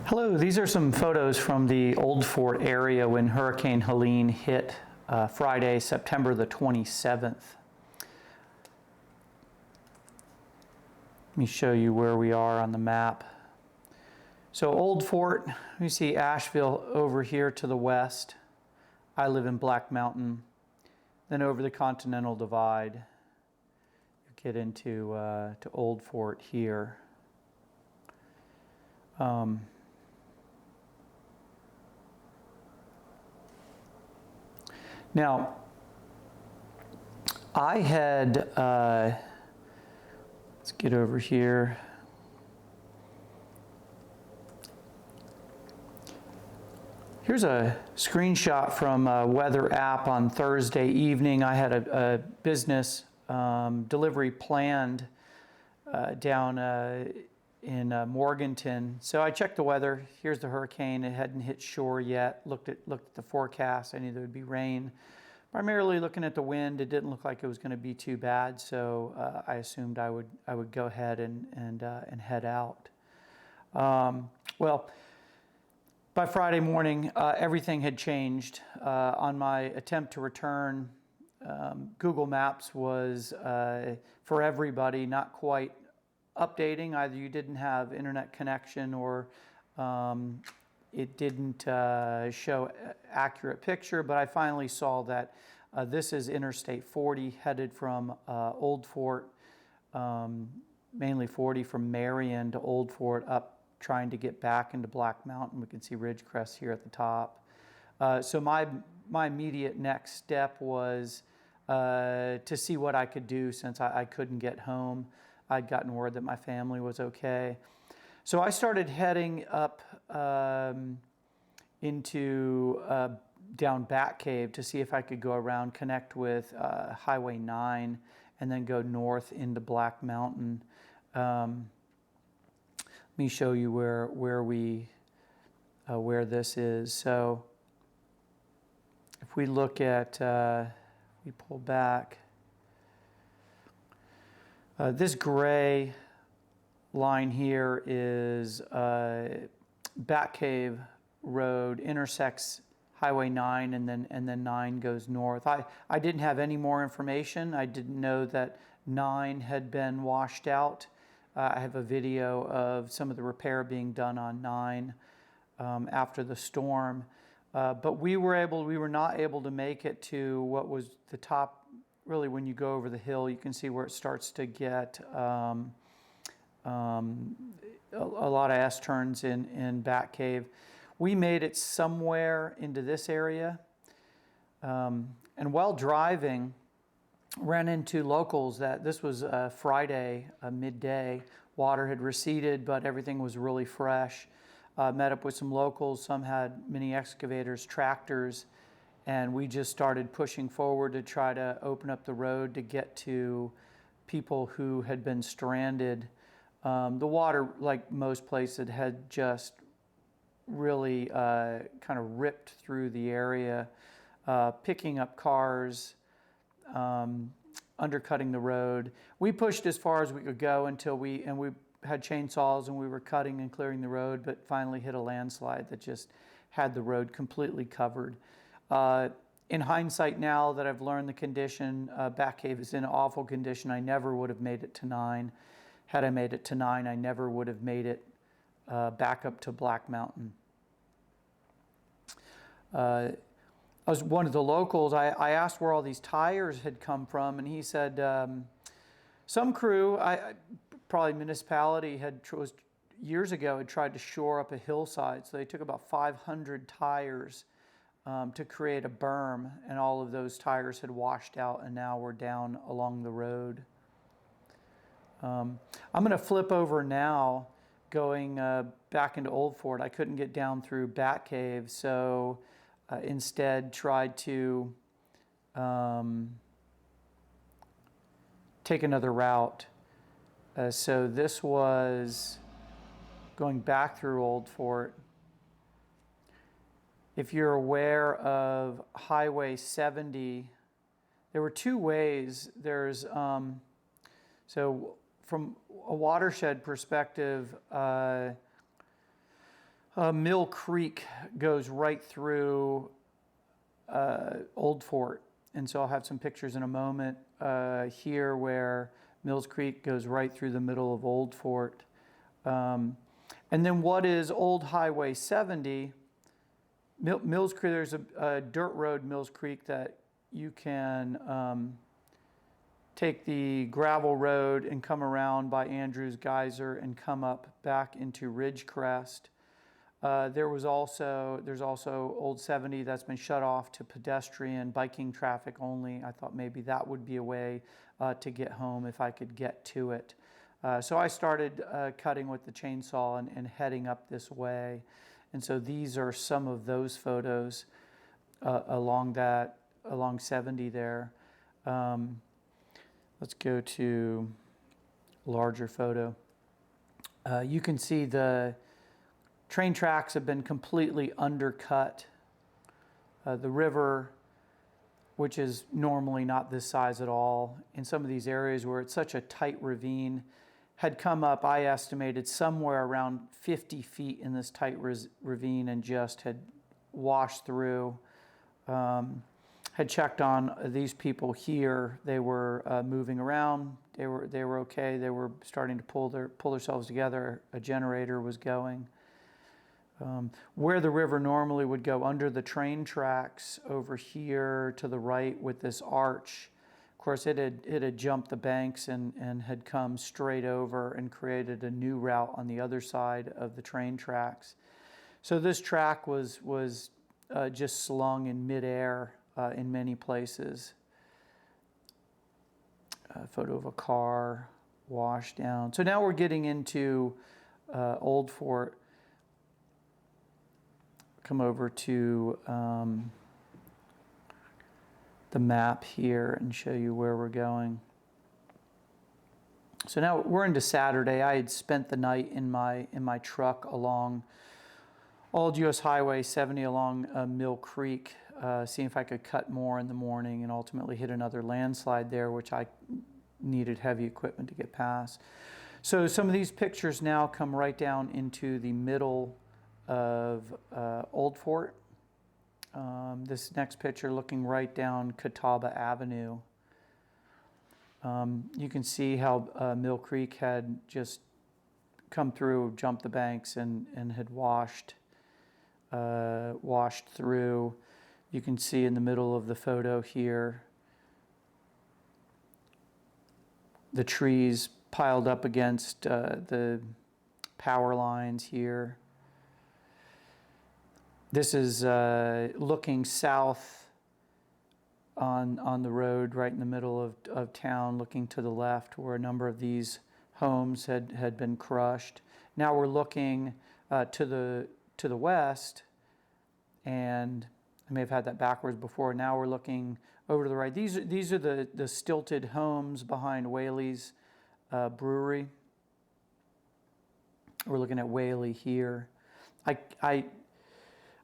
Hello, these are some photos from the Old Fort area when Hurricane Helene hit Friday, September the 27th. Let me show you where we are on the map. So Old Fort, you see Asheville over here to the west. I live in Black Mountain. Then over the Continental Divide, you get into to Old Fort here. Now, I had, let's get over here. Here's a screenshot from a weather app on Thursday evening. I had a business delivery planned down in Morganton. So I checked the weather. Here's the hurricane. It hadn't hit shore yet. Looked at the forecast. I knew there would be rain. Primarily looking at the wind, it didn't look like it was going to be too bad. So I assumed I would go ahead and head out. Well, by Friday morning, everything had changed. On my attempt to return, Google Maps was for everybody not quite updating. Either you didn't have internet connection or it didn't show accurate picture, but I finally saw that this is Interstate 40 headed from Old Fort, mainly 40 from Marion to Old Fort, up trying to get back into Black Mountain. We can see Ridgecrest here at the top. So my immediate next step was to see what I could do since I couldn't get home. I'd gotten word that my family was okay. So I started heading up into down Bat Cave to see if I could go around, connect with Highway 9, and then go north into Black Mountain. Let me show you where this is. So if we look at, we pull back. This gray line here is Bat Cave Road, intersects Highway 9, and then 9 goes north. I didn't have any more information. I didn't know that 9 had been washed out. I have a video of some of the repair being done on 9 after the storm. But we were not able to make it to what was the top. Really, when you go over the hill, you can see where it starts to get a lot of S-turns in Bat Cave. We made it somewhere into this area. And while driving, ran into locals that this was Friday, midday. Water had receded, but everything was really fresh. Met up with some locals. Some had mini excavators, tractors, and we just started pushing forward to try to open up the road to get to people who had been stranded. The water, like most places, had just really kind of ripped through the area, picking up cars, undercutting the road. We pushed as far as we could go until we had chainsaws and we were cutting and clearing the road, but finally hit a landslide that just had the road completely covered. In hindsight, now that I've learned the condition, Bat Cave is in awful condition. I never would have made it to 9. Had I made it to 9, I never would have made it back up to Black Mountain. I was one of the locals. I asked where all these tires had come from, and he said some crew, probably municipality, was years ago had tried to shore up a hillside. So they took about 500 tires to create a berm, and all of those tires had washed out and now we're down along the road. I'm going to flip over now, going back into Old Fort. I couldn't get down through Bat Cave, so instead tried to take another route. So this was going back through Old Fort. If you're aware of Highway 70, there were two ways. There's, so from a watershed perspective, Mill Creek goes right through Old Fort. And so I'll have some pictures in a moment here where Mills Creek goes right through the middle of Old Fort. And then what is Old Highway 70? Mills Creek, there's a dirt road, Mills Creek, that you can take the gravel road and come around by Andrews Geyser and come up back into Ridgecrest. There's also Old 70 that's been shut off to pedestrian biking traffic only. I thought maybe that would be a way to get home if I could get to it. So I started cutting with the chainsaw and heading up this way. And so these are some of those photos along 70 there. Let's go to larger photo. You can see the train tracks have been completely undercut. The river, which is normally not this size at all, in some of these areas where it's such a tight ravine, had come up, I estimated, somewhere around 50 feet in this tight ravine and just had washed through. Had checked on these people here. They were moving around. They were okay. They were starting to pull themselves together. A generator was going. Where the river normally would go under the train tracks over here to the right with this arch, of course it had jumped the banks and had come straight over and created a new route on the other side of the train tracks. So this track was just slung in midair in many places. A photo of a car washed down. So now we're getting into Old Fort. Come over to the map here and show you where we're going. So now we're into Saturday. I had spent the night in my truck along Old US Highway 70 along Mill Creek, seeing if I could cut more in the morning, and ultimately hit another landslide there, which I needed heavy equipment to get past. So some of these pictures now come right down into the middle of Old Fort. This next picture looking right down Catawba Avenue. You can see how Mill Creek had just come through, jumped the banks, and had washed through. You can see in the middle of the photo here the trees piled up against the power lines here. This is looking south on the road right in the middle of town, looking to the left where a number of these homes had been crushed. Now we're looking to the west, and I may have had that backwards before. Now we're looking over to the right. These are the stilted homes behind Whaley's brewery. We're looking at Whaley here.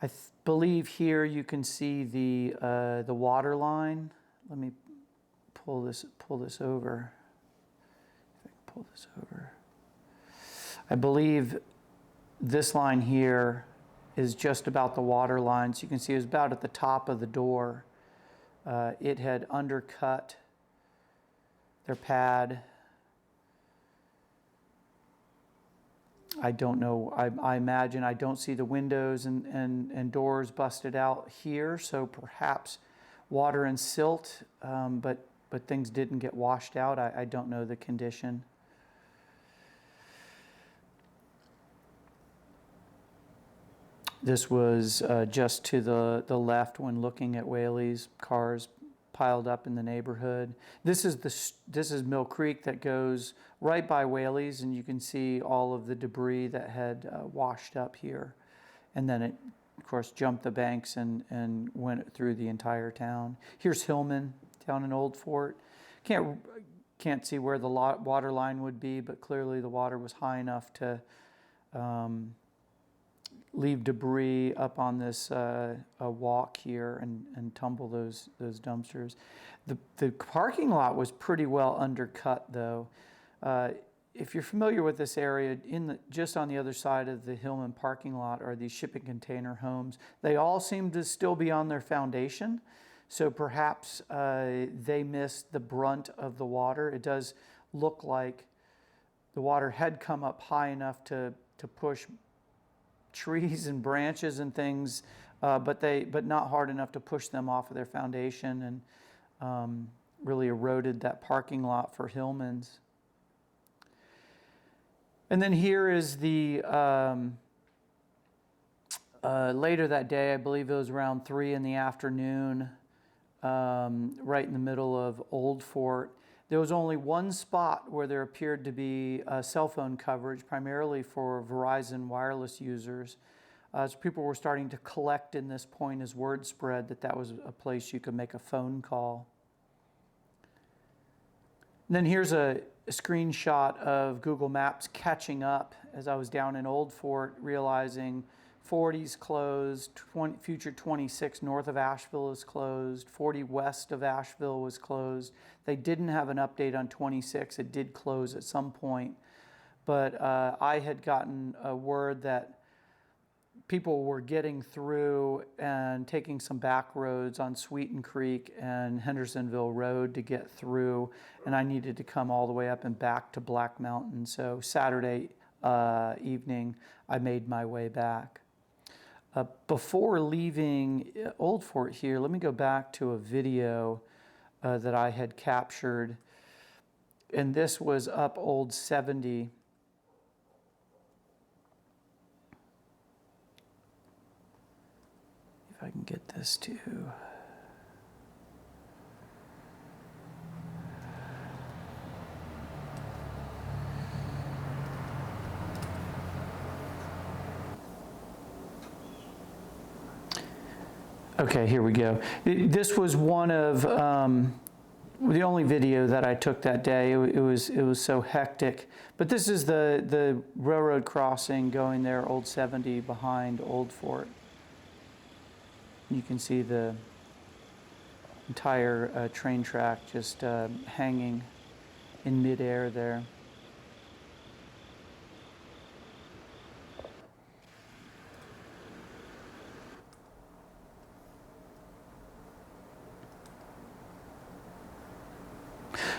I believe here you can see the water line. Let me pull this over. If I can pull this over. I believe this line here is just about the water line. So you can see it was about at the top of the door. It had undercut their pad. I don't know. I imagine I don't see the windows and doors busted out here, so perhaps water and silt, but things didn't get washed out. I don't know the condition. This was just to the left when looking at Whaley's. Cars piled up in the neighborhood. This is Mill Creek that goes right by Whaley's, and you can see all of the debris that had washed up here. And then it, of course, jumped the banks and went through the entire town. Here's Hillman down in Old Fort. Can't see where the water line would be, but clearly the water was high enough to leave debris up on this a walk here and tumble those dumpsters. The parking lot was pretty well undercut, though. if you're familiar with this area, just on the other side of the Hillman parking lot are these shipping container homes. They all seem to still be on their foundation, so perhaps they missed the brunt of the water. It does look like the water had come up high enough to push trees and branches and things, but not hard enough to push them off of their foundation, and really eroded that parking lot for Hillman's. And then here is the, later that day, I believe it was around 3 in the afternoon, right in the middle of Old Fort. There was only one spot where there appeared to be cell phone coverage, primarily for Verizon wireless users. So people were starting to collect in this point as word spread that that was a place you could make a phone call. And then here's a screenshot of Google Maps catching up as I was down in Old Fort, realizing 40's closed, future 26 north of Asheville is closed, 40 west of Asheville was closed. They didn't have an update on 26. It did close at some point. But I had gotten a word that people were getting through and taking some back roads on Sweeten Creek and Hendersonville Road to get through, and I needed to come all the way up and back to Black Mountain. So Saturday evening, I made my way back. Before leaving Old Fort here, let me go back to a video that I had captured, and this was up Old 70. If I can get this to. Okay, here we go. This was one of the only video that I took that day. It was so hectic. But this is the railroad crossing going there, Old 70 behind Old Fort. You can see the entire train track just hanging in midair there.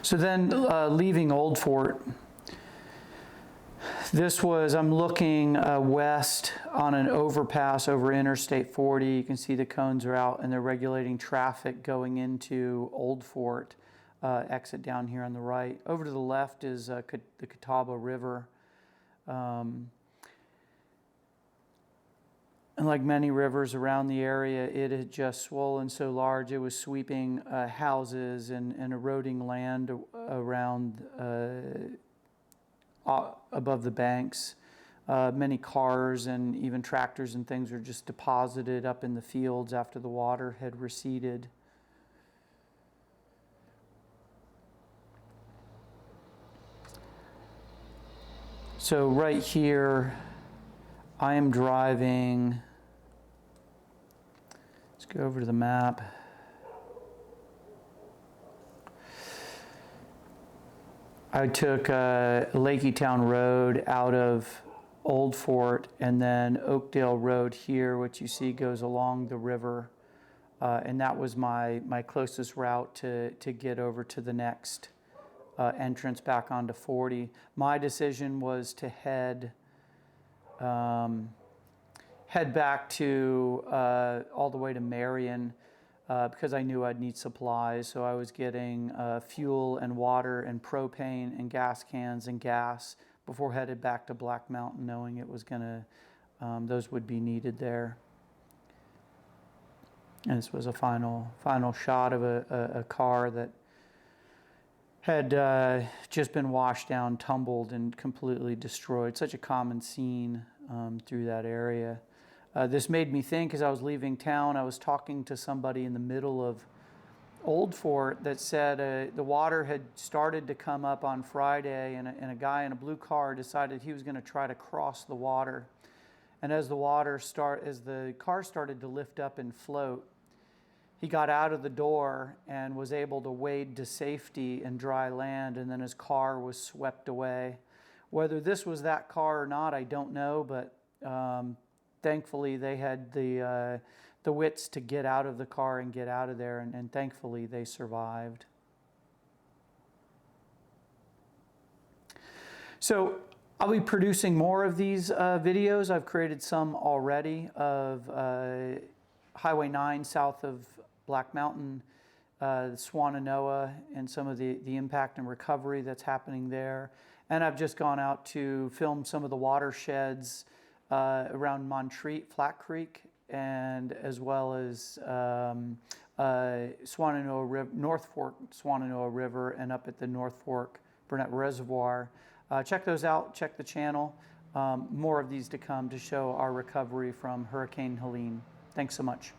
So then leaving Old Fort, I'm looking west on an overpass over Interstate 40. You can see the cones are out and they're regulating traffic going into Old Fort, exit down here on the right. Over to the left is the Catawba River. And like many rivers around the area, it had just swollen so large it was sweeping houses and eroding land around above the banks. Many cars and even tractors and things were just deposited up in the fields after the water had receded. So right here, I am driving. Let's go over to the map. I took Lakeytown Road out of Old Fort, and then Oakdale Road here, which you see goes along the river. And that was my closest route to get over to the next entrance back onto 40. My decision was to head back to all the way to Marion because I knew I'd need supplies. So I was getting fuel and water and propane and gas cans and gas before headed back to Black Mountain, knowing it was gonna, those would be needed there. And this was a final shot of a car that had just been washed down, tumbled, and completely destroyed. Such a common scene through that area. This made me think, as I was leaving town, I was talking to somebody in the middle of Old Fort that said the water had started to come up on Friday, and a guy in a blue car decided he was going to try to cross the water. And as the car started to lift up and float, he got out of the door and was able to wade to safety in dry land, and then his car was swept away. Whether this was that car or not, I don't know, but thankfully they had the wits to get out of the car and get out of there, and thankfully they survived. So I'll be producing more of these videos. I've created some already of Highway 9 south of Black Mountain, Swannanoa, and some of the impact and recovery that's happening there. And I've just gone out to film some of the watersheds around Montreat, Flat Creek, and as well as Swannanoa River, North Fork Swannanoa River, and up at the North Fork Burnett Reservoir. Check those out, check the channel. More of these to come to show our recovery from Hurricane Helene. Thanks so much.